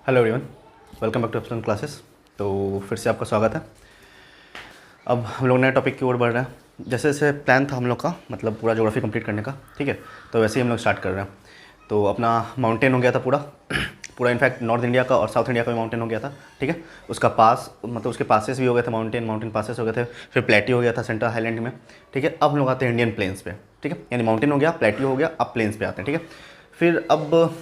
Hello everyone, welcome back to Epson classes. तो फिर से आपका स्वागत है। अब हम लोग नए टॉपिक की ओर बढ़ रहे हैं। जैसे जैसे प्लान था हम लोग का, मतलब पूरा ज्योग्राफी कंप्लीट करने का, ठीक है। तो वैसे ही हम लोग स्टार्ट कर रहे हैं। तो अपना माउंटेन हो गया था पूरा पूरा इनफैक्ट नॉर्थ इंडिया का और साउथ इंडिया का भी माउंटेन हो गया था, ठीक है। उसका पास मतलब उसके पासेस भी हो गए थे, माउंटेन पासेस हो गए थे। फिर प्लेट्यू हो गया था सेंट्रल हाईलैंड में, ठीक है। अब हम लोग आते हैं इंडियन प्लेन्स पे, ठीक है। यानी माउंटेन हो गया, प्लेट्यू हो गया, अब प्लेन्स पे आते हैं, ठीक है। फिर अब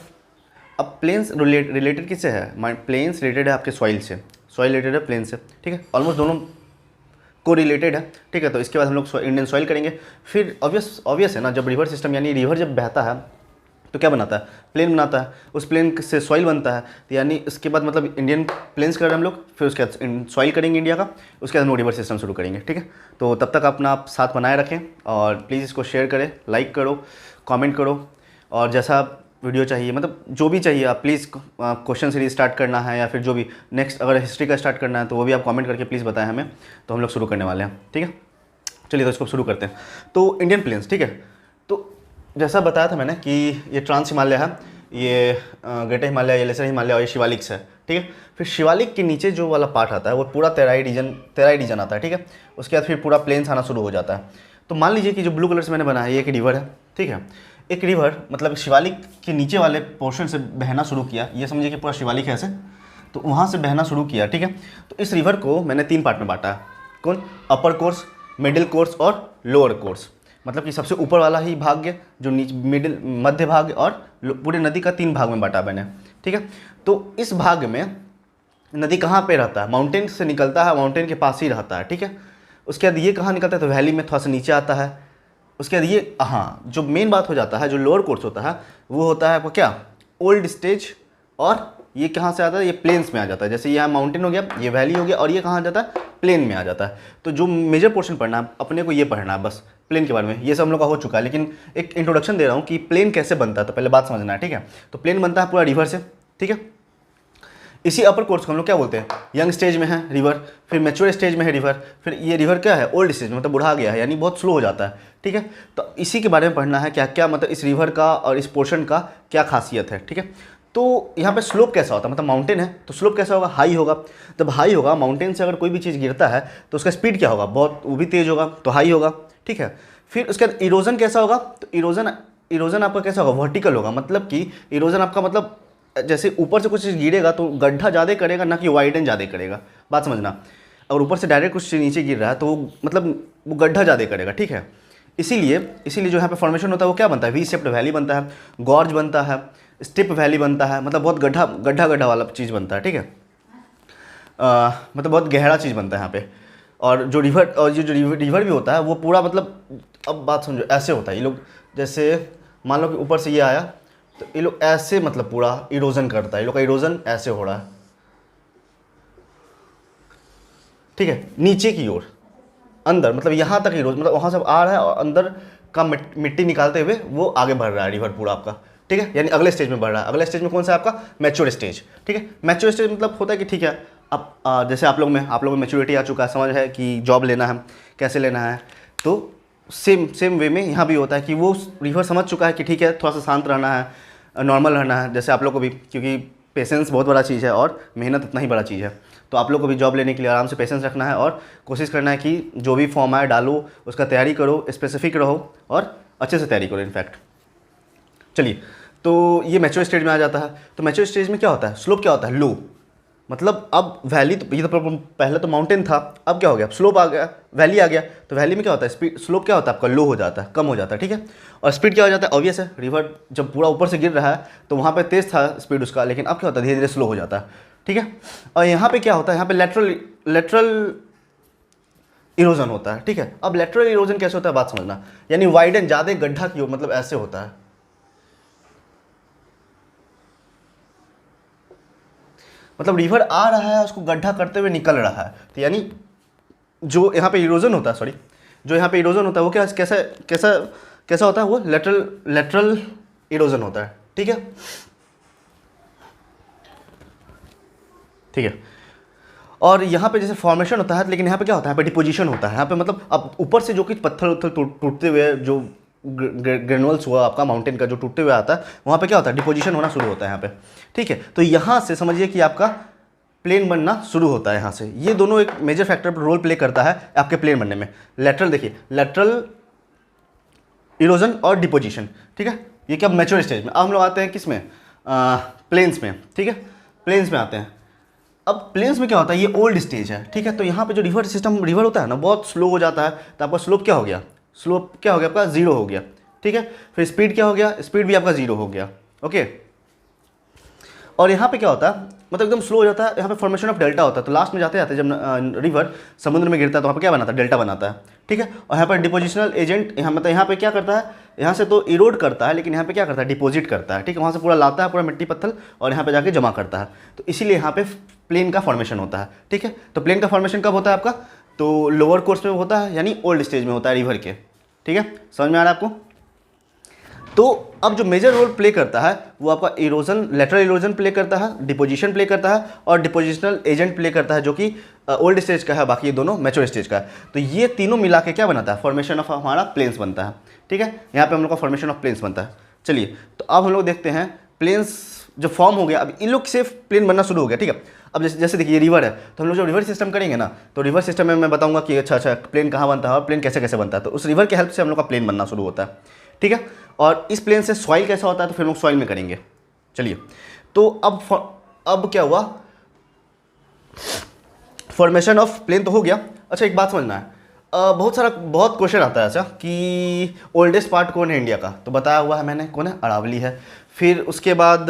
प्लेन्स रिलेटेड किससे है? प्लेन्स रिलेटेड है आपके सॉइल से, सॉइल रिलेटेड है प्लेन से, ठीक है। ऑलमोस्ट दोनों को रिलेटेड है, ठीक है। तो इसके बाद हम लोग इंडियन सॉइल करेंगे। फिर ऑब्वियस है ना, जब रिवर सिस्टम यानी रिवर जब बहता है तो क्या बनाता है? प्लेन बनाता है। उस प्लेन से सॉइल बनता है, तो यानी इसके बाद मतलब इंडियन प्लेन्स कर रहे हैं हम लोग। फिर उसके बाद सॉइल करेंगे इंडिया का, उसके बाद हम लोग रिवर सिस्टम शुरू करेंगे, ठीक है। तो तब तक अपना आप साथ बनाए रखें और प्लीज़ इसको शेयर करें, लाइक करो, कमेंट करो। और जैसा वीडियो चाहिए, मतलब जो भी चाहिए आप प्लीज़, क्वेश्चन सीरीज स्टार्ट करना है या फिर जो भी नेक्स्ट अगर हिस्ट्री का स्टार्ट करना है तो वो भी आप कमेंट करके प्लीज़ बताएं हमें। तो हम लोग शुरू करने वाले हैं, ठीक है। चलिए तो इसको शुरू करते हैं। तो इंडियन प्लेन्स, ठीक है। तो जैसा बताया था मैंने कि ये ट्रांस हिमालय है, ये ग्रेटर हिमालय, ये लेसर हिमालय और ये शिवालिक है, ठीक है। फिर शिवालिक के नीचे जो वाला पार्ट आता है वो पूरा तेराई रीजन आता है, ठीक है। उसके बाद फिर पूरा प्लेन्स आना शुरू हो जाता है। तो मान लीजिए कि जो ब्लू कलर से मैंने बनाया है ये एक रिवर है, ठीक है। एक रिवर मतलब शिवालिक के नीचे वाले पोर्शन से बहना शुरू किया, ये समझिए कि पूरा शिवालिक है ऐसे, तो वहाँ से बहना शुरू किया, ठीक है। तो इस रिवर को मैंने 3 पार्ट में बांटा है। कौन? अपर कोर्स, मिडिल कोर्स और लोअर कोर्स। मतलब कि सबसे ऊपर वाला ही भाग जो नीचे मिडिल मध्य भाग और पूरे नदी का 3 भाग में बांटा मैंने, ठीक है। तो इस भाग में नदी कहाँ पे रहता है? माउंटेन से निकलता है, माउंटेन के पास ही रहता है, ठीक है। उसके बाद ये कहाँ निकलता है? तो वैली में थोड़ा सा नीचे आता है। उसके बाद ये जो मेन बात हो जाता है, जो लोअर कोर्स होता है वो होता है आपको क्या? Old stage. और ये कहाँ से आता है? ये प्लेन्स में आ जाता है। जैसे यहाँ माउंटेन हो गया, ये वैली हो गया, और ये कहाँ आ जाता है? प्लेन में आ जाता है। तो जो मेजर पोर्शन पढ़ना है अपने को ये पढ़ना है बस, प्लेन के बारे में। ये सब हम लोग का हो चुका है, लेकिन एक इंट्रोडक्शन दे रहा हूँ कि प्लेन कैसे बनता है, तो पहले बात समझना है, ठीक है। तो प्लेन बनता है पूरा रिवर से, ठीक है। इसी अपर कोर्स को हम लोग क्या बोलते हैं? यंग स्टेज में है रिवर, फिर मैच्योर स्टेज में है रिवर, फिर ये रिवर क्या है? ओल्ड स्टेज में, मतलब बुढ़ा गया है, यानी बहुत स्लो हो जाता है, ठीक है। तो इसी के बारे में पढ़ना है, क्या क्या मतलब इस रिवर का और इस पोर्शन का क्या खासियत है, ठीक है। तो यहाँ पे स्लोप कैसा होता है? मतलब माउंटेन है तो स्लोप कैसा होगा? हाई होगा। जब हाई होगा, माउंटेन से अगर कोई भी चीज़ गिरता है तो उसका स्पीड क्या होगा? बहुत, वो भी तेज़ होगा, तो हाई होगा, ठीक है। फिर उसके बाद इरोजन कैसा होगा? तो इरोजन आपका कैसा होगा? वर्टिकल होगा। मतलब कि इरोजन आपका मतलब जैसे ऊपर से कुछ चीज़ गिरेगा तो गड्ढा ज़्यादा करेगा, ना कि वाइडन ज़्यादा करेगा। बात समझना। अगर ऊपर से डायरेक्ट कुछ नीचे गिर रहा है तो मतलब वो गड्ढा ज़्यादा करेगा, ठीक है। इसीलिए जो यहाँ पे फॉर्मेशन होता है वो क्या बनता है? वी शेप्ड वैली बनता है, गॉर्ज बनता है, स्टिप वैली बनता है, मतलब बहुत गड्ढा वाला चीज़ बनता है, ठीक है। मतलब बहुत गहरा चीज़ बनता है यहाँ पे। और जो रिवर भी होता है वो पूरा मतलब, अब बात समझो, ऐसे होता है। ये लोग जैसे मान लो कि ऊपर से ये आया तो ये लोग ऐसे मतलब पूरा इरोजन करता है, ये लोग का इरोजन ऐसे हो रहा है, ठीक है। नीचे की ओर अंदर मतलब यहाँ तक इरोज, मतलब वहाँ से आ रहा है और अंदर का मिट्टी निकालते हुए वो आगे बढ़ रहा है रिवर पूरा आपका, ठीक है। यानी अगले स्टेज में बढ़ रहा है। अगले स्टेज में कौन सा है आपका? मैच्योर स्टेज, ठीक है। मैच्योर स्टेज मतलब होता है कि ठीक है, अब जैसे आप लोग में मैच्योरिटी आ चुका है, समझ है कि जॉब लेना है, कैसे लेना है। तो सेम वे में यहाँ भी होता है कि वो रिवर समझ चुका है कि ठीक है, थोड़ा सा शांत रहना है, नॉर्मल रहना है, जैसे आप लोग को भी, क्योंकि पेशेंस बहुत बड़ा चीज़ है और मेहनत उतना ही बड़ा चीज़ है। तो आप लोग को भी जॉब लेने के लिए आराम से पेशेंस रखना है और कोशिश करना है कि जो भी फॉर्म आए डालो, उसका तैयारी करो, स्पेसिफिक रहो और अच्छे से तैयारी करो इनफैक्ट। चलिए, तो ये मैच्योर स्टेज में आ जाता है। तो मैच्योर स्टेज में क्या होता है? स्लोप क्या होता है? लो। मतलब अब वैली, तो ये तो पहले तो माउंटेन था, अब क्या हो गया? स्लोप आ गया, वैली आ गया। तो वैली में क्या होता है? स्पीड, स्लोप क्या होता है आपका? लो हो जाता है, कम हो जाता है, ठीक है। और स्पीड क्या हो जाता है? ऑब्वियस है, रिवर जब पूरा ऊपर से गिर रहा है तो वहाँ पे तेज़ था स्पीड उसका, लेकिन अब क्या होता है? धीरे धीरे स्लो हो जाता है, ठीक है। और यहाँ पे क्या होता है? यहाँ पे लेटरल इरोजन होता है, ठीक है। अब लेटरल इरोजन कैसे होता है बात समझना, यानी वाइडन, ज़्यादा गड्ढा की हो, मतलब ऐसे होता है। मतलब रिवर आ रहा है, उसको गड्ढा करते हुए निकल रहा है, तो यानी जो यहाँ पे इरोजन होता है, सॉरी, जो यहाँ पे इरोजन होता है वो क्या, कैसा कैसा कैसा होता है? वो लेटरल इरोजन होता है, ठीक है, ठीक है। और यहाँ पे जैसे फॉर्मेशन होता है, लेकिन यहाँ पे क्या होता है? यहाँ पे डिपोजिशन होता है। यहाँ पे मतलब अब ऊपर से जो कुछ पत्थर उत्थर टूटते हुए जो ग्रेनुअल्स हुआ आपका माउंटेन का जो टूटते हुए आता है, वहाँ पे क्या होता है, डिपोजिशन होना शुरू होता है यहाँ पे, ठीक है। तो यहाँ से समझिए कि आपका प्लेन बनना शुरू होता है यहाँ से। ये दोनों एक मेजर फैक्टर रोल प्ले करता है आपके प्लेन बनने में। लेटरल देखिए, लेटरल इरोजन और डिपोजिशन, ठीक है। ये क्या मैच्योर स्टेज में। अब हम लोग आते हैं किस में, प्लेन्स में, ठीक है। प्लेन्स में आते हैं। अब प्लेन्स में क्या होता है, ये ओल्ड स्टेज है, ठीक है। तो यहाँ पे जो रिवर सिस्टम, रिवर होता है ना, बहुत स्लो हो जाता है, तो आपका स्लोप क्या हो गया, स्लोप क्या हो गया आपका, जीरो हो गया, ठीक है। फिर स्पीड क्या हो गया, स्पीड भी आपका जीरो हो गया, ओके। और यहाँ पे क्या होता है, मतलब एकदम स्लो हो जाता है, यहाँ पे फॉर्मेशन ऑफ डेल्टा होता है। तो लास्ट में जाते जाते जब रिवर समुद्र में गिरता है तो वहाँ पे क्या बनाता है, डेल्टा बनाता है, ठीक है। और यहाँ पर डिपोजिशनल एजेंट, यहाँ मतलब यहाँ पे क्या करता है, यहाँ से तो इरोड करता है, लेकिन यहाँ पे क्या करता है, डिपॉजिट करता है, ठीक है। वहाँ से पूरा लाता है, पूरा मिट्टी पत्थर, और यहाँ पे जाके जमा करता है। तो इसीलिए यहाँ पे प्लेन का फॉर्मेशन होता है, ठीक है। तो प्लेन का फॉर्मेशन कब होता है आपका, तो लोअर कोर्स में होता है, यानी ओल्ड स्टेज में होता है रिवर के, ठीक है। समझ में आ रहा है आपको। तो अब जो मेजर रोल प्ले करता है वो आपका इरोजन, लेटरल इरोजन प्ले करता है, डिपोजिशन प्ले करता है, और डिपोजिशनल एजेंट प्ले करता है, जो कि ओल्ड स्टेज का है, बाकी ये दोनों मैच्योर स्टेज का है। तो ये तीनों मिला के क्या बनाता है, फॉर्मेशन ऑफ हमारा प्लेन्स बनता है, ठीक है। यहाँ पे हम लोग का फॉर्मेशन ऑफ प्लेन्स बनता है। चलिए, तो अब हम लोग देखते हैं प्लेन्स जब फॉर्म हो गया, अब इन लोग से प्लेन बनना शुरू हो गया, ठीक है। अब जैसे जैसे देखिए, रिवर है, तो हम लोग जब रिवर सिस्टम करेंगे ना, तो रिवर सिस्टम में मैं बताऊंगा कि अच्छा प्लेन कहाँ बनता है और प्लेन कैसे कैसे बनता है। तो उस रिवर के हेल्प से हम लोग का प्लेन बनना शुरू होता है, ठीक है। और इस प्लेन से सॉइल कैसा होता है, तो फिर हम लोग सॉइल में करेंगे। चलिए, तो अब क्या हुआ, फॉर्मेशन ऑफ प्लेन तो हो गया। अच्छा, एक बात समझना है, बहुत क्वेश्चन आता है ऐसा कि ओल्डेस्ट पार्ट कौन है इंडिया का, तो बताया हुआ है मैंने, कौन है, अरावली है। फिर उसके बाद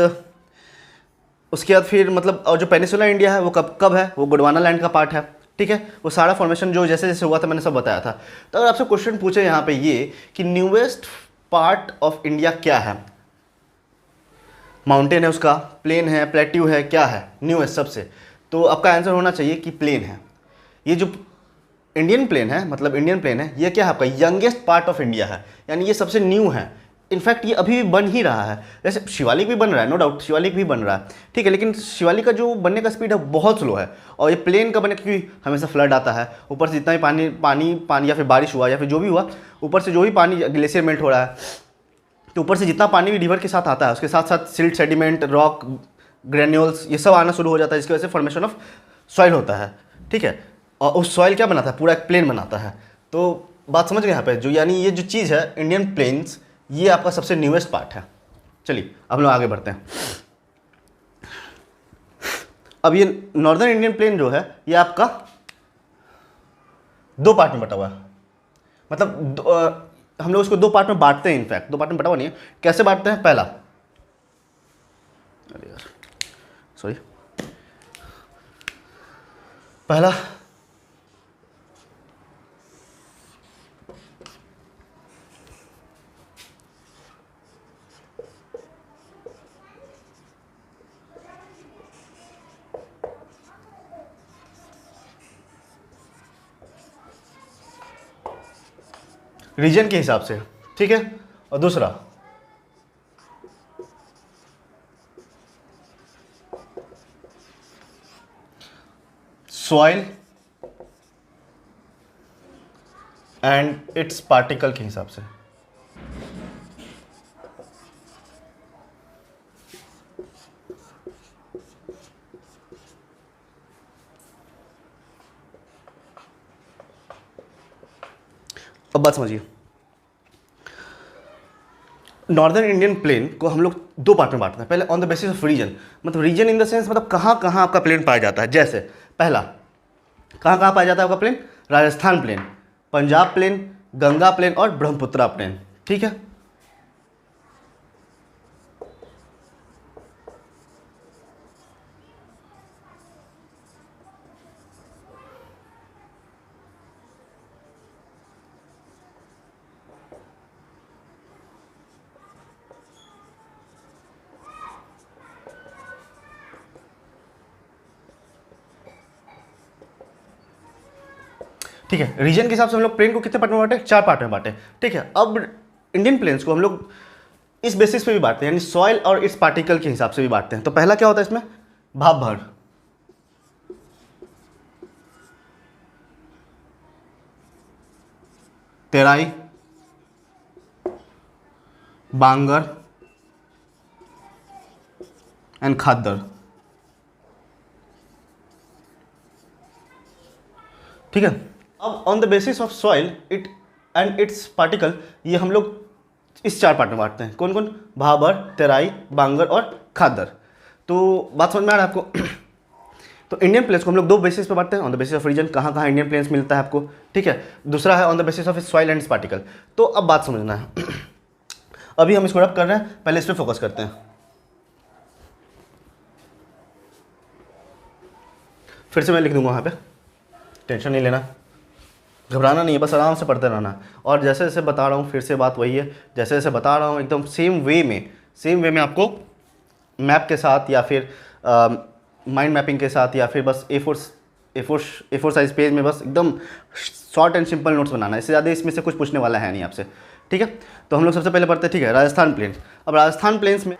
फिर मतलब, और जो पेनिसुला इंडिया है वो कब है, वो गोंडवाना लैंड का पार्ट है, ठीक है। वो सारा फॉर्मेशन जो जैसे जैसे हुआ था मैंने सब बताया था। तो अगर आपसे क्वेश्चन पूछे यहाँ पे ये कि न्यूएस्ट पार्ट ऑफ इंडिया क्या है, माउंटेन है उसका, प्लेन है, प्लेट्यू है, क्या है न्यूएस्ट सबसे, तो आपका आंसर होना चाहिए कि प्लेन है। ये जो इंडियन प्लेन है, मतलब इंडियन प्लेन है, ये क्या है आपका यंगेस्ट पार्ट ऑफ इंडिया है, यानी ये सबसे न्यू है। इनफैक्ट ये अभी भी बन ही रहा है। जैसे शिवालिक भी बन रहा है, नो डाउट शिवालिक भी बन रहा है, ठीक है। लेकिन शिवालिक का जो बनने का स्पीड है बहुत स्लो है। और ये प्लेन का बने, क्योंकि हमेशा फ्लड आता है, ऊपर से जितना भी पानी या फिर बारिश हुआ या फिर जो भी हुआ, ऊपर से जो भी पानी, ग्लेशियर मेल्ट हो रहा है, तो ऊपर से जितना पानी भी रिवर के साथ आता है, उसके साथ साथ सिल्ट, सेडिमेंट, रॉक, ग्रेन्यूल्स, ये सब आना शुरू हो जाता है, जिसकी वजह से फॉर्मेशन ऑफ सॉइल होता है, ठीक है। और उस सॉइल क्या बनाता है, पूरा एक प्लेन बनाता है। तो बात समझ गए यहाँ पे, जो यानी ये जो चीज़ है इंडियन प्लेन्स, ये आपका सबसे न्यूएस्ट पार्ट है। चलिए, अब लोग आगे बढ़ते हैं। अब ये नॉर्दर्न इंडियन प्लेन जो है, ये आपका दो पार्ट में बटा हुआ है। मतलब हम लोग इसको दो पार्ट में बांटते हैं, इनफैक्ट दो पार्ट में बटा हुआ नहीं है। कैसे बांटते हैं, पहला, अरे यार सॉरी, पहला रीजन के हिसाब से, ठीक है। और दूसरा सॉइल एंड इट्स पार्टिकल के हिसाब से। अब बात समझिए, नॉर्दर्न इंडियन प्लेन को हम लोग दो पार्ट में बांटते हैं। पहले on the basis of region, मतलब रीजन इन द सेंस, मतलब कहाँ कहाँ आपका प्लेन पाया जाता है। जैसे पहला, कहाँ कहाँ पाया जाता है आपका plain, Rajasthan plain, Punjab plain, Ganga plain और ब्रह्मपुत्रा प्लेन, ठीक है। ठीक है, रीजन के हिसाब से हम लोग प्लेन को कितने पार्ट में बांटे, चार पार्ट में बांटे, ठीक है। अब इंडियन प्लेन्स को हम लोग इस बेसिस पे भी बांटते हैं, यानी सॉइल और इट्स पार्टिकल के हिसाब से भी बांटते हैं। तो पहला क्या होता है इसमें, भाप भर, तेराई, बांगर एंड खादर। ठीक है। अब on the basis of soil it and it's particle, ये हम लोग इस 4 पार्ट में बांटते हैं। कौन कौन? भाबर, तेराई, बांगर और खादर। तो बात समझ में आ रहा है आपको? तो इंडियन प्लेन्स को हम लोग 2 बेसिस पे बांटते हैं। On the basis of region, कहाँ कहाँ इंडियन प्लेन्स मिलता है आपको, ठीक है। दूसरा है on the basis of soil and particle. तो अब बात समझना है। अभी हम इसको रब कर रहे हैं, पहले इस पर फोकस करते हैं। फिर से मैं लिख दूंगा वहाँ पे, टेंशन नहीं लेना, घबराना नहीं है, बस आराम से पढ़ते रहना। और जैसे जैसे बता रहा हूँ, फिर से बात वही है, जैसे जैसे बता रहा हूँ एकदम सेम वे में आपको मैप के साथ या फिर माइंड मैपिंग के साथ या फिर बस ए फोर साइज पेज में बस एकदम शॉर्ट एंड सिंपल नोट्स बनाना है। इससे ज़्यादा इसमें से कुछ पूछने वाला है नहीं आपसे, ठीक है। तो हम लोग सबसे पहले पढ़ते हैं, ठीक है, राजस्थान प्लेन्स। अब राजस्थान प्लेन्स में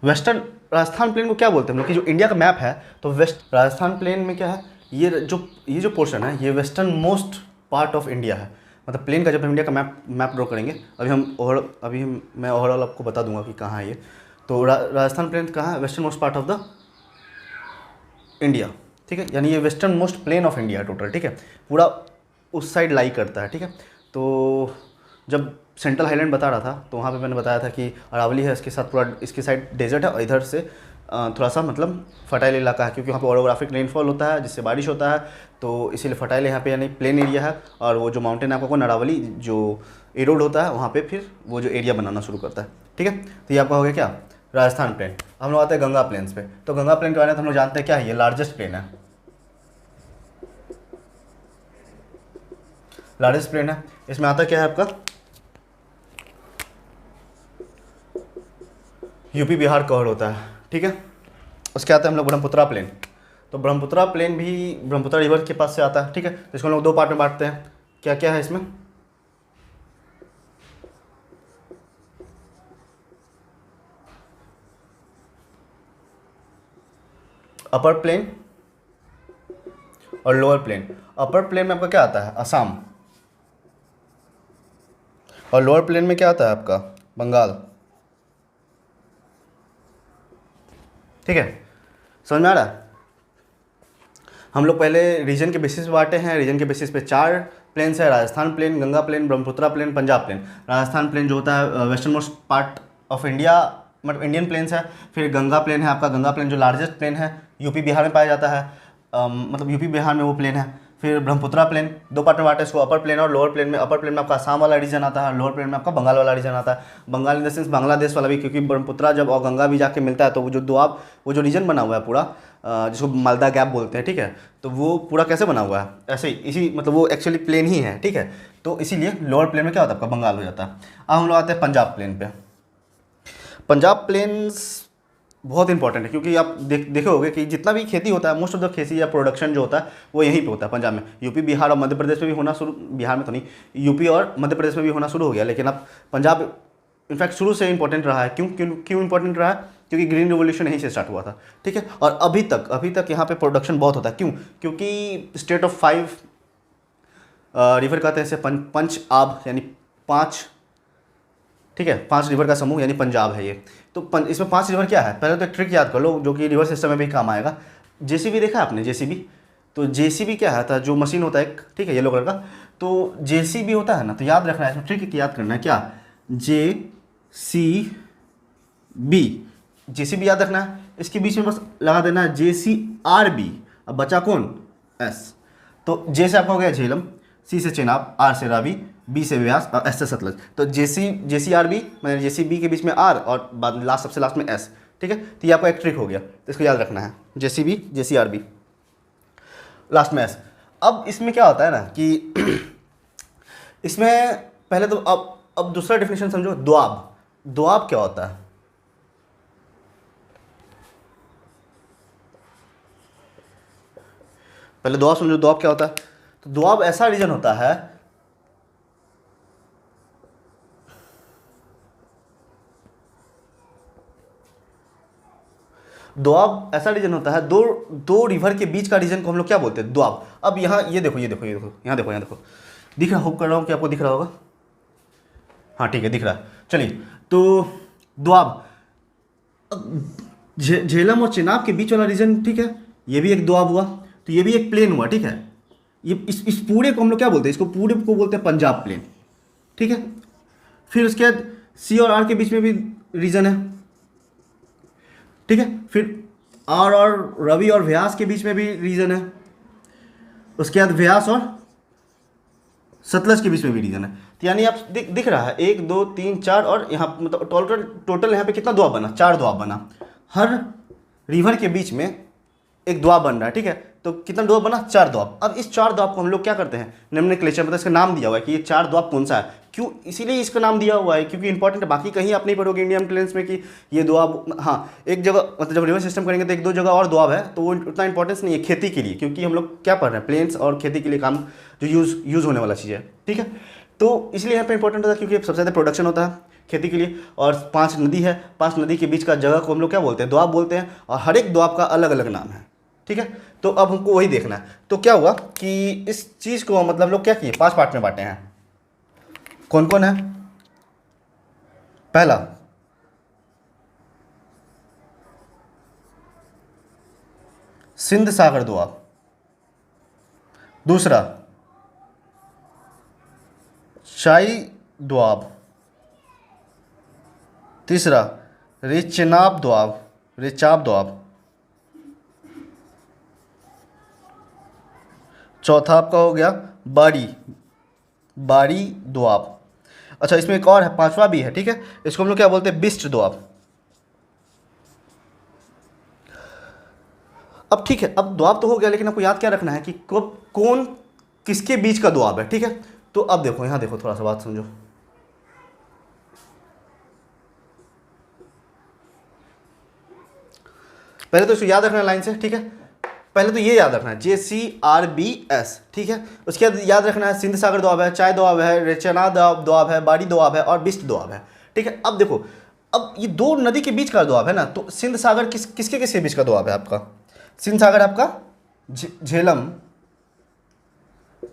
वेस्टर्न राजस्थान प्लेन को क्या बोलते हैं हम लोग कि जो इंडिया का मैप है, तो वेस्ट राजस्थान प्लेन में क्या है, ये जो पोर्शन है, ये western most part of India है। मतलब प्लेन का जब हम इंडिया का मैप ड्रॉ करेंगे, मैं ओवरऑल आपको बता दूंगा कि कहाँ है ये। तो राजस्थान प्लेन कहाँ है? Western most part of the India, ठीक है। यानी ये western most plain of India है टोटल, ठीक है। पूरा उस साइड लाई करता है, ठीक है। तो जब सेंट्रल हाईलैंड बता रहा था, तो वहाँ पे मैंने बताया था कि अरावली है, इसके साथ पूरा इसकी साइड डेजर्ट है, और इधर से थोड़ा सा मतलब फर्टाइल इलाका है, क्योंकि वहाँ पे ओरोग्राफिक रेनफॉल होता है जिससे बारिश होता है, तो इसीलिए फर्टाइल यहाँ पे यानी प्लेन एरिया है। और वो जो माउंटेन है आपका कौन, अरावली, जो एरोड होता है वहाँ पे फिर वो जो एरिया बनाना शुरू करता है, ठीक है। तो ये आपका हो गया क्या, राजस्थान प्लेन। हम लोग आते हैं गंगा प्लेन्स पे। तो गंगा प्लेन के बारे में हम लोग जानते हैं क्या है, ये लार्जेस्ट प्लेन है, लार्जेस्ट प्लेन है। इसमें आता क्या है आपका, यूपी बिहार कवर होता है, ठीक है। उसके आते हैं हम लोग ब्रह्मपुत्रा प्लेन। तो ब्रह्मपुत्रा प्लेन भी ब्रह्मपुत्रा रिवर के पास से आता है, ठीक है। तो इसको हम लोग 2 पार्ट में बांटते हैं। क्या क्या है इसमें, अपर प्लेन और लोअर प्लेन। अपर प्लेन में आपका क्या आता है, असम। और लोअर प्लेन में क्या आता है आपका, बंगाल, ठीक है। समझ में आ रहा है? हम लोग पहले रीजन के बेसिस पे बांटे हैं। रीजन के बेसिस पे 4 प्लेन्स है, Rajasthan plain, Ganga plain, Brahmaputra plain, Punjab plain. Rajasthan plain जो होता है western most part of India, मतलब इंडियन प्लेन्स है। फिर गंगा प्लेन है आपका, गंगा प्लेन जो लार्जेस्ट प्लेन है, यूपी बिहार में पाया जाता है, मतलब यूपी बिहार में वो प्लेन है। फिर ब्रह्मपुत्रा प्लेन 2 पार्ट में बांटे इसको, अपर प्लेन और लोअर प्लेन में। अपर प्लेन में आपका आसाम वाला रीजन आता है, लोअर प्लेन में आपका बंगाल वाला रीजन आता है। Bengal in the sense Bangladesh वाला भी, क्योंकि ब्रह्मपुत्रा जब और गंगा भी जाके मिलता है, तो वो जो दोआब, वो जो रीजन बना हुआ है पूरा, जिसको मालदा गैप बोलते हैं, ठीक है। तो वो पूरा कैसे बना हुआ है, ऐसे ही, इसी मतलब वो एक्चुअली प्लेन ही है, ठीक है। तो इसीलिए लोअर प्लेन में क्या होता है आपका, बंगाल हो जाता है। अब हम लोग आते हैं पंजाब प्लेन पे। पंजाब प्लेन्स बहुत इंपॉर्टेंट है, क्योंकि आप देखे होंगे कि जितना भी खेती होता है, मोस्ट ऑफ द खेती या प्रोडक्शन जो होता है वो यहीं पे होता है, पंजाब में। यूपी बिहार और मध्य प्रदेश में भी होना शुरू, बिहार में तो नहीं, यूपी और मध्य प्रदेश में भी होना शुरू हो गया, लेकिन अब पंजाब इनफैक्ट शुरू से इंपॉर्टेंट रहा है। क्यों क्यों क्यों इंपॉर्टेंट रहा है? क्योंकि ग्रीन रिवोल्यूशन यहीं से स्टार्ट हुआ था, ठीक है। और अभी तक यहाँ पे प्रोडक्शन बहुत होता है। क्यों? क्योंकि स्टेट ऑफ 5 रिवर कहते हैं इसे, पंच आब, यानी 5, ठीक है, 5 रिवर का समूह यानी पंजाब है ये। तो इसमें 5 रिवर क्या है, पहले तो एक ट्रिक याद कर लो जो कि रिवर सिस्टम में भी काम आएगा। जेसीबी देखा आपने, जेसीबी? तो जेसीबी क्या है था, जो मशीन होता है एक, ठीक है, येलो कलर का। तो जेसीबी होता है ना, तो याद रखना है इसमें, ट्रिक याद करना है क्या, जेसीबी, जेसीबी याद रखना है। इसके बीच में बस लगा देना है जेसीआरबी। अब बचा कौन, एस। तो जे से आपका हो गया झेलम, सी से चेनाब, आर से रावी, बी से व्यास और एस से सतलज। तो जेसीआरबी मतलब जेसीबी के बीच में आर और बाद लास्ट सबसे लास्ट में एस, ठीक है। तो ये आपका एक ट्रिक हो गया, तो इसको याद रखना है, जेसीबी जेसीआरबी लास्ट में एस। अब इसमें क्या होता है ना कि इसमें पहले तो अब दूसरा डेफिनेशन समझो, दोआब। दोआब क्या होता है, पहले दोआब समझो, दोआब क्या होता है। तो दोआब ऐसा रीजन होता है दोआब ऐसा रीजन होता है, दो दो रिवर के बीच का रीजन को हम लोग क्या बोलते हैं, दोआब। अब यहाँ ये देखो, ये देखो, ये देखो, यहाँ देखो, यहाँ देखो, दिख रहा, होप कर रहा हूँ कि आपको दिख रहा होगा। हाँ ठीक है, दिख रहा है। चलिए, तो दोआब, झेलम और चेनाब के बीच वाला रीजन, ठीक है, ये भी एक दोआब हुआ, तो ये भी एक प्लेन हुआ, ठीक है। ये इस पूरे को हम लोग क्या बोलते हैं, इसको पूरे को बोलते हैं पंजाब प्लेन, ठीक है। फिर उसके बाद सी और आर के बीच में भी रीजन है, ठीक है। फिर आर और रवि और व्यास के बीच में भी रीजन है। उसके बाद व्यास और सतलज के बीच में भी रीजन है। तो यानी आप दिख रहा है 1 2 3 4, और यहाँ मतलब टोटल यहाँ पे कितना दोआब बना, 4 दोआब बना। हर रिवर के बीच में एक दोआब बन रहा है, ठीक है। तो कितना दोआब बना, 4 दोआब। अब इस 4 दोआब को हम लोग क्या करते हैं, निम्नलिखित मतलब इसका नाम दिया हुआ है कि ये 4 दोआब कौन सा है, क्यों, इसीलिए इसका नाम दिया हुआ है क्योंकि इंपॉर्टेंट है। बाकी कहीं आप नहीं पढ़ोगे इंडियन प्लेन्स में कि ये दोआब, हाँ एक जगह मतलब जब रिवर सिस्टम करेंगे तो 1 2 जगह और दोआब है, तो वो उतना इंपॉर्टेंस नहीं है खेती के लिए, क्योंकि हम लोग क्या पढ़ रहे हैं, प्लेन्स और खेती के लिए काम जो यूज़ होने वाला चीज़ है, ठीक है। तो इसलिए यहाँ पे इंपॉर्टेंट होता है क्योंकि सबसे ज़्यादा प्रोडक्शन होता है खेती के लिए, और 5 नदी है, 5 नदी के बीच का जगह को हम लोग क्या बोलते हैं, दोआब बोलते हैं, और हर एक दोआब का अलग अलग नाम है, ठीक है। तो अब हमको वही देखना है। तो क्या हुआ कि इस चीज़ को मतलब हम लोग क्या किए, 5 पार्ट में बांटे हैं। कौन कौन है, पहला सिंध सागर दोआब, दूसरा शाही दोआब, तीसरा रेचनाब दोआब, रेचाब दोआब, चौथा आपका हो गया बारी दोआब। अच्छा, इसमें एक और है, 5वां भी है, ठीक है, इसको हम लोग क्या बोलते हैं, बिस्ट दोआब। अब ठीक है, अब दोआब तो हो गया, लेकिन आपको याद क्या रखना है कि कौन किसके बीच का दोआब है, ठीक है। तो अब देखो, यहाँ देखो, थोड़ा सा बात समझो। पहले तो इसको याद रखना लाइन से, ठीक है। पहले तो ये याद रखना है JCRBS, ठीक है। उसके बाद याद रखना है सिंध सागर दोआब है, चाय दोआब है, रेचना दोआब है, बाड़ी दोआब है, और बिस्ट दोआब है, ठीक है। अब देखो, अब ये 2 नदी के बीच का दोआब है ना, तो सिंध सागर किसके बीच का दोआब है आपका, सिंध सागर आपका झेलम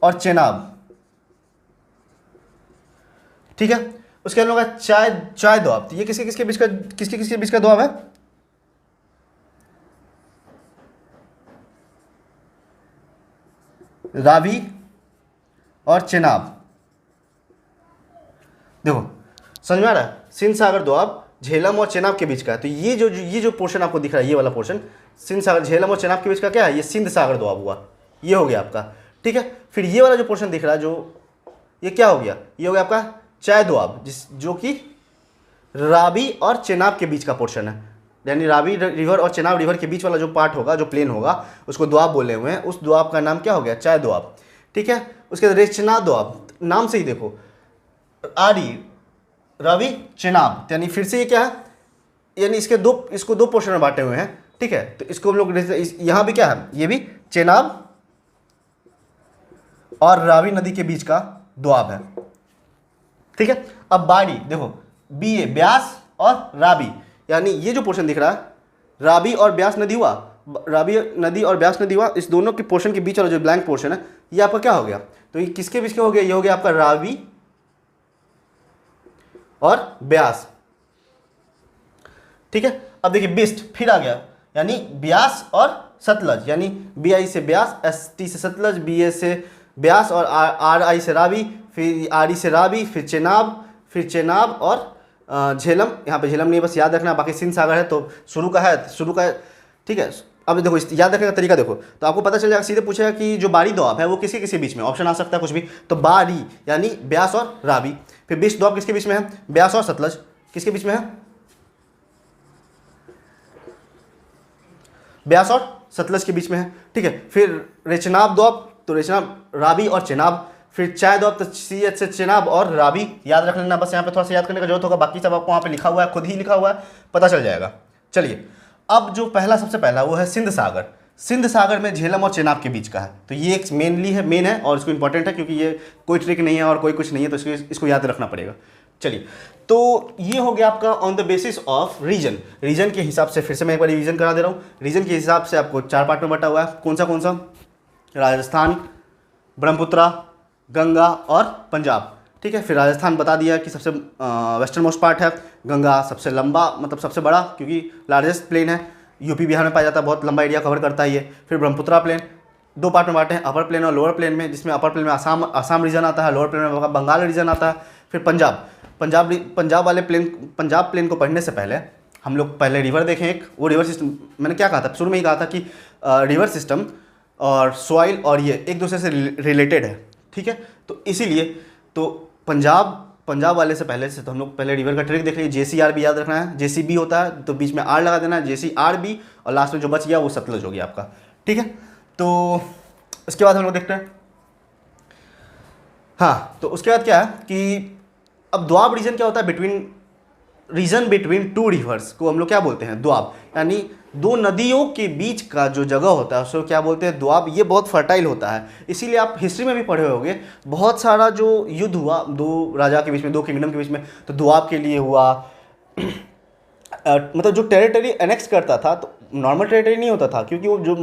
और चेनाब, ठीक है। उसके बाद होगा चाय दोआब, तो ये किसके बीच का दोआब है, रावी और चेनाब। देखो समझ में आ रहा है, सिंध सागर दोआब झेलम और चेनाब के बीच का है। तो ये जो पोर्शन आपको दिख रहा है, ये वाला पोर्शन सिंध सागर झेलम और चेनाब के बीच का क्या है, ये सिंध सागर दोआब हुआ, ये हो गया आपका, ठीक है। फिर ये वाला जो पोर्शन दिख रहा है, जो ये क्या हो गया, ये हो गया आपका चाय दोआब, जो कि रावी और चेनाब के बीच का पोर्शन है। यानी रावी रिवर और चेनाब रिवर के बीच वाला जो पार्ट होगा, जो प्लेन होगा, उसको दोआब बोले हुए हैं, उस दोआब का नाम क्या हो गया, चाय दोआब, ठीक है। उसके बाद रेचना दोआब, नाम से ही देखो, आरी रावी चेनाब, यानी फिर से ये क्या है, यानी इसको दो पोर्शन में बांटे हुए हैं, ठीक है। तो इसको हम लोग यहाँ भी क्या है, ये भी चेनाब और रावी नदी के बीच का दोआब है, ठीक है। अब बाड़ी देखो, BA ब्यास और रावी, यानी ये जो पोर्शन दिख रहा है, रावी और ब्यास नदी हुआ, रावी नदी और ब्यास नदी हुआ, इस दोनों के पोर्शन के बीच वाला जो ब्लैंक पोर्शन है, ये आपका क्या हो गया, तो ये किसके बीच का हो गया, ये हो गया आपका रावी और ब्यास, ठीक है। अब देखिए बिस्ट फिर आ गया, यानी ब्यास और सतलज, यानी BI से ब्यास, ST से सतलज, BA से ब्यास, और RI से रावी, फिर RE से रावी, फिर चेनाब और झेलम। यहाँ पे झेलम नहीं, बस याद रखना, बाकी सिंध सागर है तो शुरू का है, ठीक है। अब देखो याद रखने का तरीका देखो, तो आपको पता चल जाएगा, सीधे पूछेगा कि जो बाड़ी दोआब है वो किसके बीच में, ऑप्शन आ सकता है कुछ भी, तो बाड़ी यानी ब्यास और रावी। फिर बिस्ट दोआब किसके बीच में है, ब्यास और सतलज, किसके बीच में है, ब्यास और सतलज के बीच में है, ठीक है। फिर रेचनाब दोआब, तो रेचनाब रावी और चेनाब। फिर चाय दोआब, तो CH से चेनाब और रावी, याद रख लेना, बस यहाँ पे थोड़ा सा याद करने का जरूरत होगा, बाकी सब आपको वहाँ पे लिखा हुआ है, खुद ही लिखा हुआ है, पता चल जाएगा। चलिए, अब जो सबसे पहला वो है सिंध सागर। सिंध सागर में झेलम और चेनाब के बीच का है, तो ये एक मेन है, और इसको इंपॉर्टेंट है क्योंकि ये कोई ट्रिक नहीं है और कोई कुछ नहीं है, तो इसको याद रखना पड़ेगा। चलिए, तो ये हो गया आपका on the basis of region. Region के हिसाब से फिर से मैं एक बार रिवीजन करा दे रहा हूँ। रीजन के हिसाब से आपको 4 पार्ट में बटा हुआ है। कौन सा? राजस्थान, ब्रह्मपुत्रा, गंगा और पंजाब। ठीक है, फिर राजस्थान बता दिया कि सबसे वेस्टर्न मोस्ट पार्ट है। गंगा सबसे लंबा, मतलब सबसे बड़ा, क्योंकि लार्जेस्ट प्लेन है, यूपी बिहार में पाया जाता है, बहुत लंबा एरिया कवर करता है ये। फिर ब्रह्मपुत्रा प्लेन 2 पार्ट में बांटे हैं, अपर प्लेन और लोअर प्लेन में, जिसमें अपर प्लेन में आसाम रीजन आता है, लोअर प्लेन में बंगाल रीजन आता है। फिर पंजाब वाले प्लेन, पंजाब प्लेन को पढ़ने से पहले हम लोग पहले रिवर देखें एक। वो रिवर सिस्टम मैंने क्या कहा था, शुरू में ही कहा था कि रिवर सिस्टम और सॉइल और ये एक दूसरे से रिलेटेड है। ठीक है, तो इसीलिए तो पंजाब वाले से पहले से तो हम लोग पहले रिवर का ट्रिक देख लीजिए। JCRB याद रखना है, JCB होता है तो बीच में R लगा देना है, JCRB, और लास्ट में जो बच गया वो सतलुज हो गया आपका। ठीक है, तो इसके बाद हम लोग देखते हैं। हाँ, तो उसके बाद क्या है कि अब द्वाब रीजन क्या होता है, रीजन बिटवीन 2 रिवर्स को हम लोग क्या बोलते हैं, द्वाब। यानी 2 नदियों के बीच का जो जगह होता है उसको क्या बोलते हैं, द्वाब। ये बहुत फर्टाइल होता है, इसीलिए आप हिस्ट्री में भी पढ़े होंगे, बहुत सारा जो युद्ध हुआ 2 राजा के बीच में, 2 किंगडम के बीच में, तो द्वाब के लिए हुआ। मतलब जो टेरिटरी एनेक्स करता था तो नॉर्मल टेरिटरी नहीं होता था, क्योंकि वो जो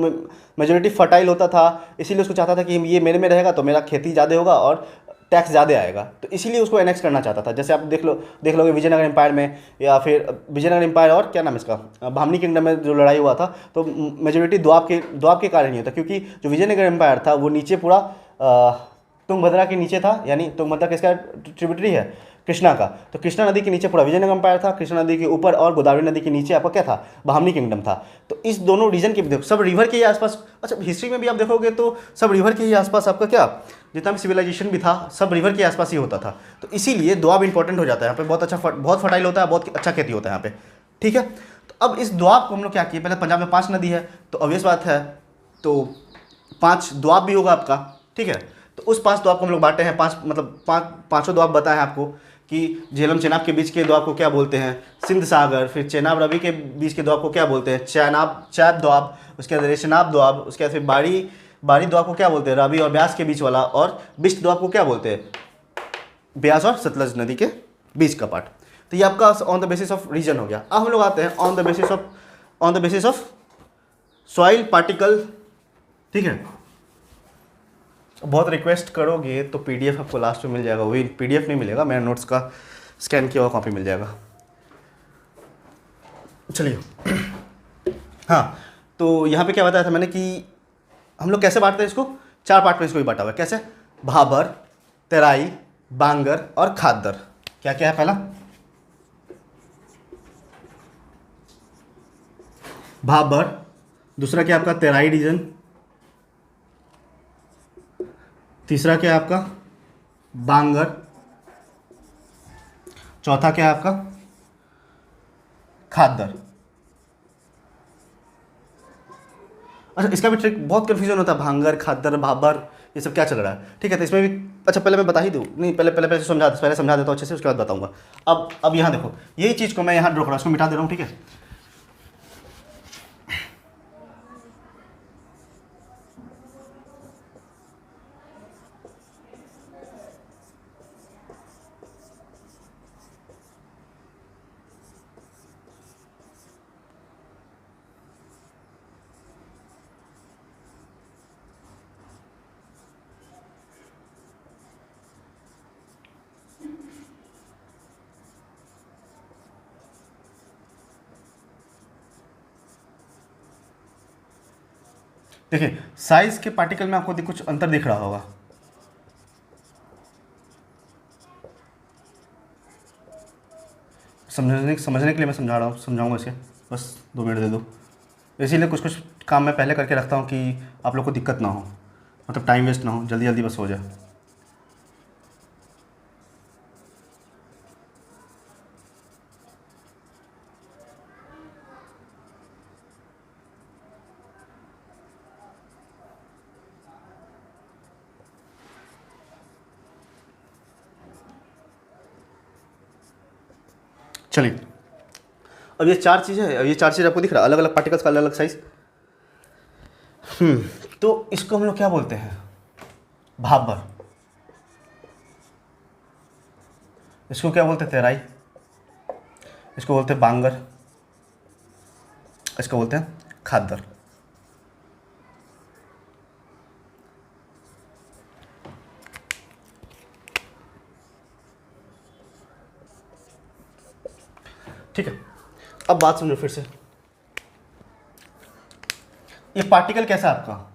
मेजोरिटी फर्टाइल होता था, इसीलिए उसको चाहता था कि ये मेरे में रहेगा तो मेरा खेती ज़्यादा होगा और टैक्स ज़्यादा आएगा, तो इसीलिए उसको एनेक्स करना चाहता था। जैसे आप देख लोगे विजयनगर एम्पायर में, या फिर विजयनगर एम्पायर और क्या नाम इसका, भामनी किंगडम में जो लड़ाई हुआ था, तो मेजोरिटी द्वाब के कारण ही होता, क्योंकि जो विजयनगर एम्पायर था वो नीचे पूरा तुंगभद्रा के नीचे था। यानी तुंगभद्रा किसका ट्रिब्यूटरी है, कृष्णा का। तो कृष्णा नदी के नीचे पूरा विजयनगर एम्पायर था, कृष्णा नदी के ऊपर और गोदावरी नदी के नीचे आपका क्या था, बहामनी किंगडम था। तो इस दोनों रीजन के देखो, सब रिवर के ही आसपास। अच्छा, हिस्ट्री में भी आप देखोगे तो सब रिवर के ही आसपास आपका क्या, जितना भी सिविलाइजेशन भी था सब रिवर के आसपास ही होता था। तो इसीलिए द्वाब इंपॉर्टेंट हो जाता है यहाँ पे, बहुत फर्टाइल होता है, बहुत अच्छा खेती होता है यहाँ पे। ठीक है, तो अब इस द्वाब को हम लोग क्या किए, पहले पंजाब में 5 नदी है तो ऑब्वियस बात है, तो 5 द्वाब भी होगा आपका। ठीक है, तो उस 5 द्वाब को हम लोग बांटे हैं, 5 मतलब 5 द्वाब बताए हैं आपको कि झेलम चेनाब के बीच के द्वाब को क्या बोलते हैं, सिंध सागर। फिर चेनाब रवि के बीच के द्वाब को क्या बोलते हैं, चैब द्वाब। उसके बाद रेशनाब द्वाब। उसके बाद फिर बारी द्वाब को क्या बोलते हैं, रावी और ब्यास के बीच वाला। और बिष्ट द्वाब को क्या बोलते हैं, ब्यास और सतलज नदी के बीच का पार्ट। तो ये आपका on the basis of region हो गया। अब हम लोग आते हैं on the basis of soil particle. ठीक है, बहुत रिक्वेस्ट करोगे तो PDF आपको लास्ट में मिल जाएगा, वही PDF नहीं मिलेगा, मेरे नोट्स का स्कैन किया हुआ कॉपी मिल जाएगा। चलिए हाँ, तो यहाँ पे क्या बताया था मैंने कि हम लोग कैसे बांटते हैं इसको, 4 पार्ट में इसको भी बांटा हुआ है। कैसे, भाबर, तेराई, बांगर और खादर। क्या क्या है, पहला भाबर, दूसरा क्या आपका तेराई रीजन, तीसरा क्या है आपका बांगर, चौथा क्या है आपका खादर। अच्छा, इसका भी ट्रिक बहुत कन्फ्यूजन होता है, भांगर, खादर, भाबर, ये सब क्या चल रहा है। ठीक है, तो इसमें भी अच्छा पहले मैं बता ही दूँ, नहीं पहले समझा देता हूँ अच्छे से, उसके बाद बताऊंगा। अब यहाँ देखो, यही चीज़ को मैं यहाँ ड्रॉ कर रहा हूँ, इसको मिटा दे रहा हूँ। ठीक है, देखिए साइज के पार्टिकल में आपको कुछ अंतर दिख रहा होगा। समझने के लिए मैं समझाऊंगा इसे, बस 2 मिनट दे दो। इसीलिए कुछ काम मैं पहले करके रखता हूँ कि आप लोग को दिक्कत ना हो, मतलब टाइम वेस्ट ना हो, जल्दी जल्दी बस हो जाए। चलिए, अब ये 4 चीज़ें हैं, अब ये 4 चीज़ आपको दिख रहा है, अलग अलग पार्टिकल्स का अलग अलग साइज। तो इसको हम लोग क्या बोलते हैं, भाबर। इसको क्या बोलते हैं? तेराई। इसको बोलते हैं बांगर। इसको बोलते हैं खादर। ठीक है, अब बात समझो फिर से। ये पार्टिकल कैसा है आपका?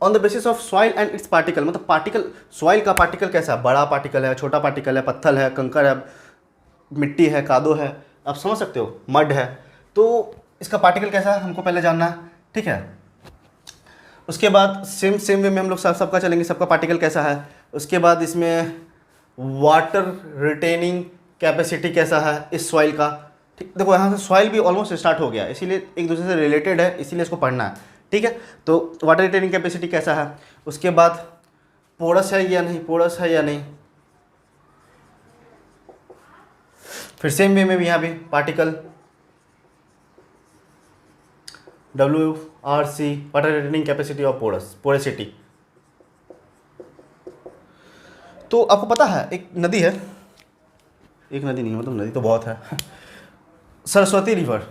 On the basis of soil and it's particle, मतलब पार्टिकल, सॉइल का पार्टिकल कैसा है? बड़ा पार्टिकल है, छोटा पार्टिकल है, पत्थर है, कंकर है, मिट्टी है, कादो है, आप समझ सकते हो, मड है। तो इसका पार्टिकल कैसा है हमको पहले जानना है, ठीक है। उसके बाद सेम वे में हम लोग सबका चलेंगे, सबका पार्टिकल कैसा है। उसके बाद इसमें वाटर रिटेनिंग कैपेसिटी कैसा है इस सॉइल का, ठीक। देखो यहाँ से सॉइल भी ऑलमोस्ट स्टार्ट हो गया, इसीलिए एक दूसरे से रिलेटेड है, इसीलिए इसको पढ़ना है, ठीक है। तो वाटर रिटेनिंग कैपेसिटी कैसा है, उसके बाद पोरस है या नहीं, पोरस है या नहीं। फिर सेम वे में भी यहाँ भी particle WRC, water retaining capacity of porosity. तो आपको पता है एक नदी है, एक नदी नहीं मतलब नदी तो बहुत है, सरस्वती रिवर।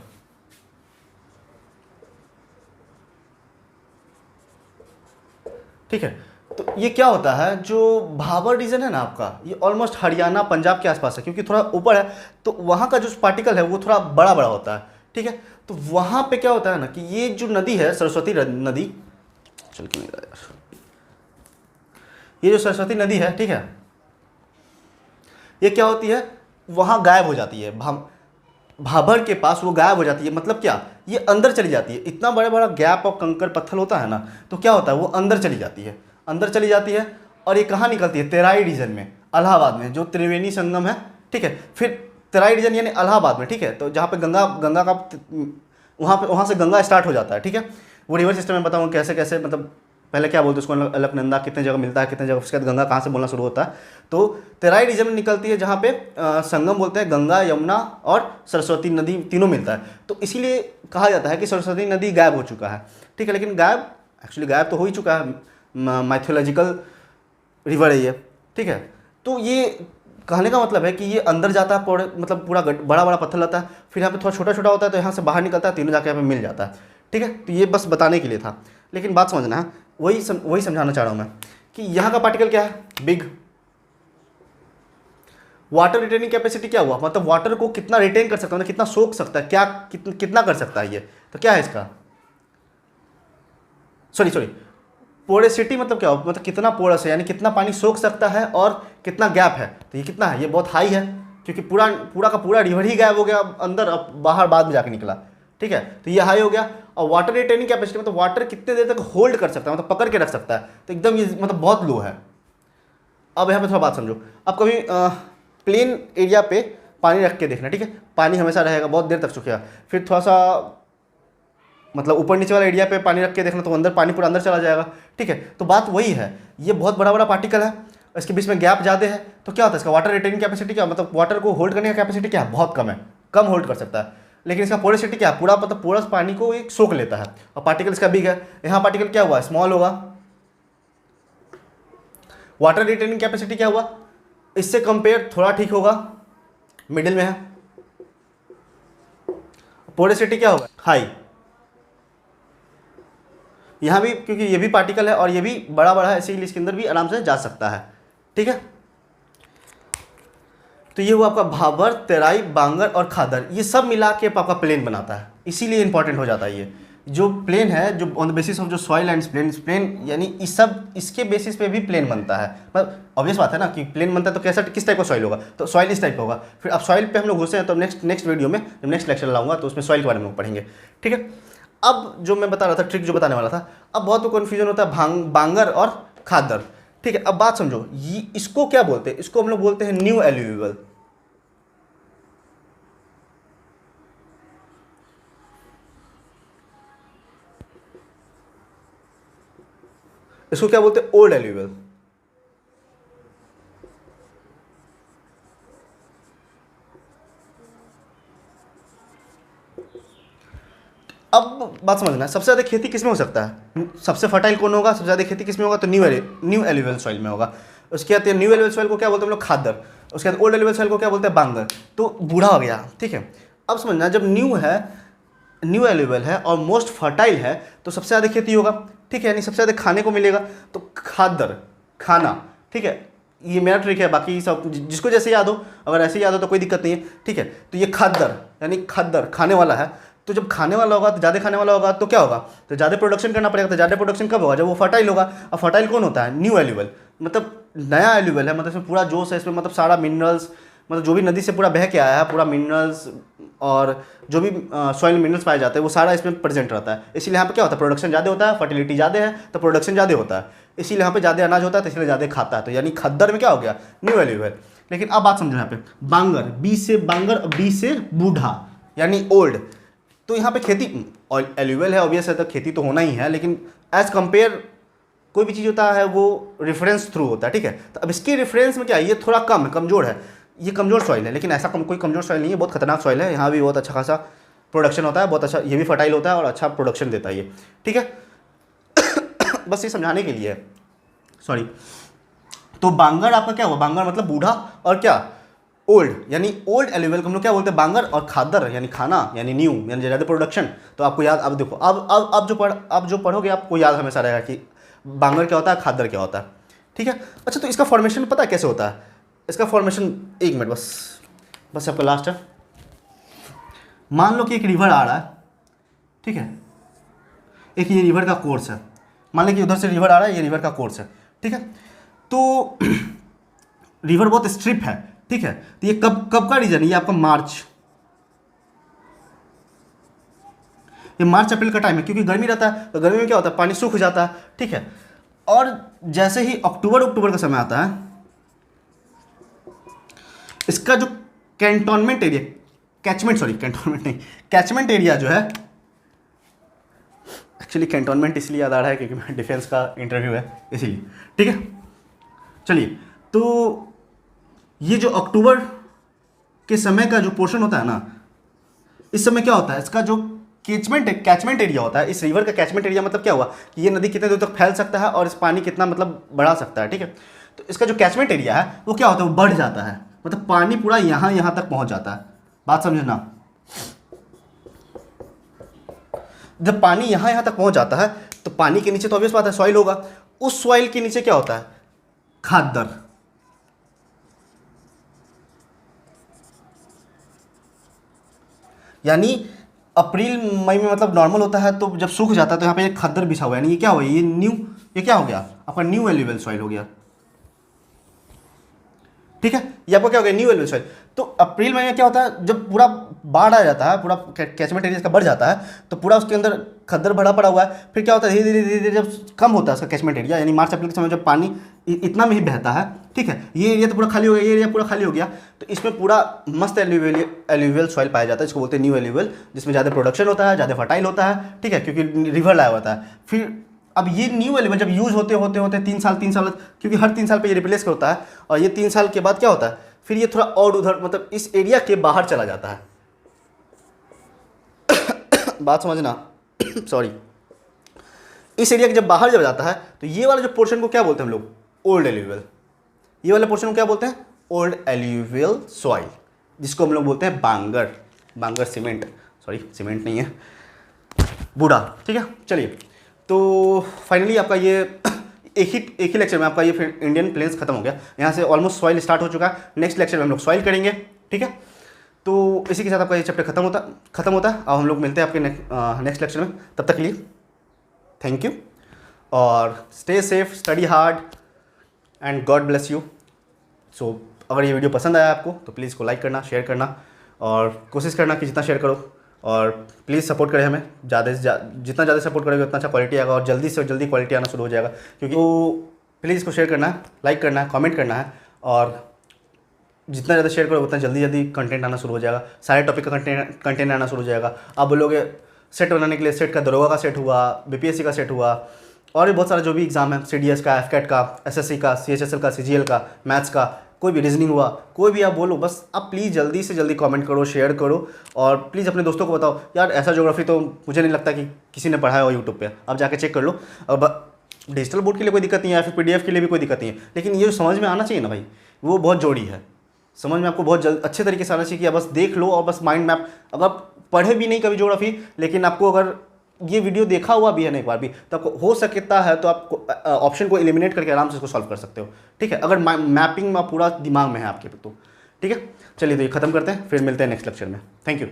ठीक है, तो ये क्या होता है, जो भाबर रीजन है ना आपका, ये ऑलमोस्ट हरियाणा पंजाब के आसपास है, क्योंकि थोड़ा ऊपर है, तो वहाँ का जो पार्टिकल है वो थोड़ा बड़ा बड़ा होता है, ठीक है। तो वहाँ पे क्या होता है ना कि ये जो नदी है सरस्वती नदी, चल के नहीं रहा यार, ये जो सरस्वती नदी है, ठीक है, ये क्या होती है, वहाँ गायब हो जाती है, भाबर के पास वो गायब हो जाती है। मतलब क्या, ये अंदर चली जाती है, इतना बड़ा बड़ा गैप और कंकर पत्थर होता है ना, तो क्या होता है वो अंदर चली जाती है, अंदर चली जाती है। और ये कहाँ निकलती है? तेराई रीजन में, इलाहाबाद में, जो त्रिवेणी संगम है, ठीक है। फिर तेराई रीजन यानी इलाहाबाद में, ठीक है, तो जहाँ पे गंगा का वहाँ से गंगा स्टार्ट हो जाता है, ठीक है। वो रिवर सिस्टम में बताऊँ कैसे कैसे, मतलब पहले क्या बोलते हैं उसको, अलकनंदा कितने जगह मिलता है, कितने जगह, उसके बाद गंगा कहाँ से बोलना शुरू होता है। तो तेराई रीजन में निकलती है, जहाँ पे संगम बोलते हैं, गंगा, यमुना और सरस्वती नदी तीनों मिलता है। तो इसीलिए कहा जाता है कि सरस्वती नदी गायब हो चुका है, ठीक है। लेकिन गायब, एक्चुअली गायब तो हो ही चुका है, माइथोलॉजिकल रिवर है ये, ठीक है। तो ये कहने का मतलब है कि ये अंदर जाता है, मतलब पूरा बड़ा बड़ा पत्थर लगता है, फिर यहाँ पे थोड़ा छोटा छोटा होता है, तो यहाँ से बाहर निकलता है, तीनों जाके यहाँ पे मिल जाता है, ठीक है। तो ये बस बताने के लिए था, लेकिन बात समझना है, वही समझाना चाह रहा हूँ मैं कि यहाँ का पार्टिकल क्या है, बिग। वाटर रिटेनिंग कैपेसिटी क्या हुआ, मतलब वाटर को कितना रिटेन कर सकता है, मतलब कितना सोख सकता है, क्या कितना कर सकता है ये, तो क्या है इसका, सॉरी पोरेसिटी मतलब क्या हुआ, मतलब कितना पोरस है, यानी कितना पानी सोख सकता है और कितना गैप है। तो ये कितना है, ये बहुत हाई है, क्योंकि पूरा का पूरा रिवर ही गायब हो गया अंदर, अब बाहर बाद में जाके निकला, ठीक है। तो ये हाई हो गया। और वाटर रिटेनिंग कैपेसिटी मतलब वाटर कितने देर तक होल्ड कर सकता है, मतलब पकड़ के रख सकता है, तो एकदम ये मतलब बहुत लो है। अब यहाँ पे थोड़ा बात समझो, अब कभी प्लेन एरिया पे पानी रख के देखना, ठीक है, पानी हमेशा रहेगा, बहुत देर तक सूखेगा। फिर थोड़ा सा मतलब ऊपर नीचे वाला एरिया पे पानी रख के देखना, तो अंदर पानी पूरा अंदर चला जाएगा, ठीक है। तो बात वही है, ये बहुत बड़ा बड़ा पार्टिकल है, इसके बीच में गैप ज़्यादा है, तो क्या होता है इसका वाटर रिटेनिंग कैपेसिटी क्या, मतलब वाटर को होल्ड करने का कैपेसिटी क्या है, बहुत कम है, कम होल्ड कर सकता है। लेकिन इसका पोरेसिटी क्या है, पूरा मतलब पूरा पानी को एक सोख लेता है। और पार्टिकल इसका बिग है, यहाँ पार्टिकल क्या हुआ, स्मॉल होगा। वाटर रिटेनिंग कैपेसिटी क्या हुआ, इससे कंपेयर थोड़ा ठीक होगा, मिडिल में है। पोरेसिटी क्या होगा, हाई। यहाँ भी क्योंकि ये भी पार्टिकल है और ये भी बड़ा बड़ा है, इसीलिए इसके अंदर भी आराम से जा सकता है, ठीक है। तो ये हुआ आपका भाबर, तेराई, बांगर और खादर, ये सब मिला के आपका प्लेन बनाता है, इसीलिए इंपॉर्टेंट हो जाता है। ये जो प्लेन है, जो ऑन द बेसिस ऑफ जो सॉइल एंड प्लेन यानी इस सब इसके बेसिस पे भी प्लेन बनता है। मतलब ऑब्वियस बात है ना कि प्लेन बनता है तो कैसा, किस टाइप का सॉइल होगा, तो सॉइल इस टाइप का होगा। फिर अब सॉइल पे हम लोग घुसे हैं, तो नेक्स्ट वीडियो में जब नेक्स्ट लेक्चर लाऊंगा तो उसमें सॉइल के बारे में पढ़ेंगे, ठीक है। अब जो मैं बता रहा था, ट्रिक जो बताने वाला था, अब बहुत कन्फ्यूजन होता है बांगर और खादर, ठीक है। अब बात समझो, ये इसको क्या बोलते हैं, इसको हम लोग बोलते हैं न्यू एल्यूवियल। इसको क्या बोलते हैं, ओल्ड एल्यूवियल। अब बात समझना, सबसे ज़्यादा खेती किस में हो सकता है, सबसे फर्टाइल कौन होगा, सबसे ज़्यादा खेती किस में होगा, तो न्यू एल्यूवियल सॉइल में होगा। उसके बाद न्यू एलुवियल सॉइल को क्या बोलते हैं हम लोग? खादर। उसके बाद ओल्ड एलुवियल सॉइल को क्या बोलते हैं? बांगर। तो बूढ़ा हो गया, ठीक है। अब समझना, जब न्यू है, न्यू एलुवियल है और मोस्ट फर्टाइल है तो सबसे ज़्यादा खेती होगा, ठीक है, यानी सबसे ज़्यादा खाने को मिलेगा, तो खादर, खाना, ठीक है। ये मेरा ट्रिक है, बाकी सब जिसको जैसे याद हो, अगर ऐसे याद हो तो कोई दिक्कत नहीं है, ठीक है। तो ये खादर यानी खादर खाने वाला है। तो जब खाने वाला होगा तो ज़्यादा खाने वाला होगा तो क्या होगा? तो ज़्यादा प्रोडक्शन करना पड़ेगा। तो ज़्यादा प्रोडक्शन कब होगा? जब वो फर्टाइल होगा। और फर्टाइल कौन होता है? न्यू एलुवियल, मतलब नया एलुवियल है, मतलब इसमें पूरा जोश है, इसमें मतलब सारा मिनरल्स, मतलब जो भी नदी से पूरा बह के आया है, पूरा मिनरल्स और जो भी सॉइल मिनरल्स पाए जाते हैं वो सारा इसमें प्रेजेंट रहता है। इसीलिए यहाँ पे क्या होता है? प्रोडक्शन ज़्यादा होता है, फर्टिलिटी ज़्यादा है तो प्रोडक्शन ज़्यादा होता है, इसीलिए यहाँ पे ज़्यादा अनाज होता है, तो इसलिए ज़्यादा खाता है। तो यानी खद्दर में क्या हो गया? New alluvial. लेकिन अब बात समझो यहाँ पे, बांगर, बी से बांगर, बी से बूढ़ा यानी ओल्ड। तो यहाँ पे खेती एलुवियल है, ऑब्वियस है, तो खेती तो होना ही है, लेकिन एज कंपेयर कोई भी चीज़ होता है वो रेफरेंस थ्रू होता है, ठीक है। तो अब इसके रेफरेंस में क्या है? ये थोड़ा कम है, कमज़ोर है, ये कमज़ोर सॉइल है, लेकिन ऐसा कोई कमज़ोर सॉइल नहीं है, बहुत खतरनाक सॉइल है। यहाँ भी बहुत अच्छा खासा प्रोडक्शन होता है, बहुत अच्छा, ये भी फर्टाइल होता है और अच्छा प्रोडक्शन देता है ये, ठीक है। बस ये समझाने के लिए है, सॉरी। तो बांगर आपका क्या हुआ? बांगर मतलब बूढ़ा, और क्या? ओल्ड, यानी ओल्ड एलुवियल को हम लोग क्या बोलते हैं? बांगर। और खादर यानी खाना, यानी न्यू, यानी ज़्यादा प्रोडक्शन। तो आपको याद, अब देखो, अब जो पढ़ोगे आपको याद हमेशा रहेगा कि बांगर क्या होता है, खादर क्या होता है, ठीक है। अच्छा, तो इसका फॉर्मेशन पता है कैसे होता है? इसका फॉर्मेशन, एक मिनट बस आपका लास्ट है। मान लो कि एक रिवर आ रहा है, ठीक है, एक ये रिवर का कोर्स है, मान लो कि उधर से रिवर आ रहा है, ये रिवर का कोर्स है, ठीक है। तो रिवर बहुत स्ट्रिप है, ठीक है। तो ये कब कब का रीजन है? ये आपका मार्च, ये मार्च अप्रैल का टाइम है, क्योंकि गर्मी रहता है, तो गर्मी में क्या होता है? पानी सूख जाता है, ठीक है। और जैसे ही अक्टूबर का समय आता है, इसका जो कैंटोनमेंट एरिया, कैचमेंट एरिया जो है, एक्चुअली कैंटोनमेंट इसलिए याद आ रहा है क्योंकि मैं डिफेंस का इंटरव्यू है, इसीलिए, ठीक है। चलिए, तो ये जो अक्टूबर के समय का जो पोर्शन होता है ना, इस समय क्या होता है? इसका जो कैचमेंट एरिया होता है, इस रिवर का कैचमेंट एरिया मतलब क्या हुआ कि ये नदी कितने दूर तक फैल सकता है और इस पानी कितना मतलब बढ़ा सकता है, ठीक है। तो इसका जो कैचमेंट एरिया है वो क्या होता है? वो बढ़ जाता है, मतलब पानी पूरा यहाँ तक पहुँच जाता है। बात समझना, जब पानी यहाँ तक पहुँच जाता है तो पानी के नीचे तो ऑब्वियस बात है सॉइल होगा, उस सॉइल के नीचे क्या होता है? खादर। यानी अप्रैल मई में मतलब नॉर्मल होता है, तो जब सूख जाता है तो यहाँ पे एक खद्दर बिछा हुआ है, यानी ये क्या हुआ? ये क्या हो गया? आपका न्यू एलुवियल सॉइल हो गया, ठीक है। ये आपको क्या हो गया? New alluvial soil. तो अप्रैल मई में क्या होता है? जब पूरा बाढ़ आ जाता है, पूरा कैचमेंट एरिया का बढ़ जाता है, तो पूरा उसके अंदर खद्दर भरा पड़ा हुआ है। फिर क्या होता है? धीरे धीरे जब कम होता है उसका कैचमेंट एरिया, यानी मार्च अप्रैल के समय जब पानी इतना में ही बहता है, ठीक है, ये एरिया तो पूरा खाली हो गया, ये एरिया पूरा खाली हो गया, तो इसमें पूरा मस्त एलुवियल सॉइल पाया जाता है, इसको बोलते हैं न्यू एलुवियल, जिसमें ज़्यादा प्रोडक्शन होता है, ज़्यादा फर्टाइल होता है, ठीक है, क्योंकि रिवर लाया होता है। फिर अब ये न्यू एलिमेंट जब यूज होते 3 साल, क्योंकि हर 3 साल पे ये रिप्लेस होता है, और ये 3 साल के बाद क्या होता है? फिर ये थोड़ा और उधर, मतलब इस एरिया के बाहर चला जाता है। बात समझना, सॉरी। इस एरिया के जब बाहर जब जाता है तो ये वाला जो पोर्शन को क्या बोलते हैं हम लोग? Old alluvial. ये वाले पोर्शन को क्या बोलते हैं? ओल्ड एल्यूवियल सॉइल, जिसको हम लोग बोलते हैं बांगर सीमेंट, सॉरी सीमेंट नहीं है, बूढ़ा, ठीक है। चलिए, तो फाइनली आपका ये एक ही लेक्चर में आपका ये फिर इंडियन प्लेन्स खत्म हो गया। यहाँ से ऑलमोस्ट सॉइल स्टार्ट हो चुका है। नेक्स्ट लेक्चर में हम लोग सॉइल करेंगे, ठीक है। तो इसी के साथ आपका ये चैप्टर खत्म होता है। अब हम लोग मिलते हैं आपके नेक्स्ट लेक्चर में। तब तक के लिए थैंक यू, और stay safe, study hard and God bless you. So अगर ये वीडियो पसंद आया आपको तो प्लीज़ इसको लाइक करना, शेयर करना, और कोशिश करना कि जितना शेयर करो, और प्लीज़ सपोर्ट करें हमें। जितना ज़्यादा सपोर्ट करेंगे उतना अच्छा क्वालिटी आएगा, और जल्दी से जल्दी क्वालिटी आना शुरू हो जाएगा। क्योंकि वो प्लीज़ इसको शेयर करना है, लाइक करना है, कमेंट करना है, और जितना ज़्यादा शेयर करोगे उतना जल्दी कंटेंट आना शुरू हो जाएगा। सारे टॉपिक का कंटेंट आना शुरू हो जाएगा। आप बोलोगे सेट बनाने के लिए, सेट का दरोगा का सेट हुआ, बीपीएससी का सेट हुआ, और भी बहुत सारा जो भी एग्ज़ाम है, सीडीएस का, एफकेट का, एसएससी का, सीएचएसएल का, सीजीएल का, मैथ्स का, कोई भी रीजनिंग हुआ, कोई भी आप बोलो, बस आप प्लीज़ जल्दी से जल्दी कमेंट करो, शेयर करो, और प्लीज़ अपने दोस्तों को बताओ। यार ऐसा ज्योग्राफी तो मुझे नहीं लगता कि किसी ने पढ़ा है यूट्यूब पे, आप जाके चेक कर लो। डिजिटल बोर्ड के लिए कोई दिक्कत नहीं है, या फिर पीडीएफ के लिए भी कोई दिक्कत नहीं है, लेकिन ये जो समझ में आना चाहिए ना भाई, वो बहुत जोड़ी है। समझ में आपको बहुत जल्द अच्छे तरीके से आना चाहिए कि आप बस देख लो और बस माइंड मैप, अगर आप पढ़े भी नहीं कभी ज्योग्राफी, लेकिन आपको अगर ये वीडियो देखा हुआ भी है ना एक बार भी, तो आपको हो सकता है तो आप ऑप्शन को एलिमिनेट करके आराम से इसको सॉल्व कर सकते हो। ठीक है, अगर मैपिंग में पूरा दिमाग में है आपके तो। ठीक है, चलिए तो ये खत्म करते हैं, फिर मिलते हैं नेक्स्ट लेक्चर में। Thank you.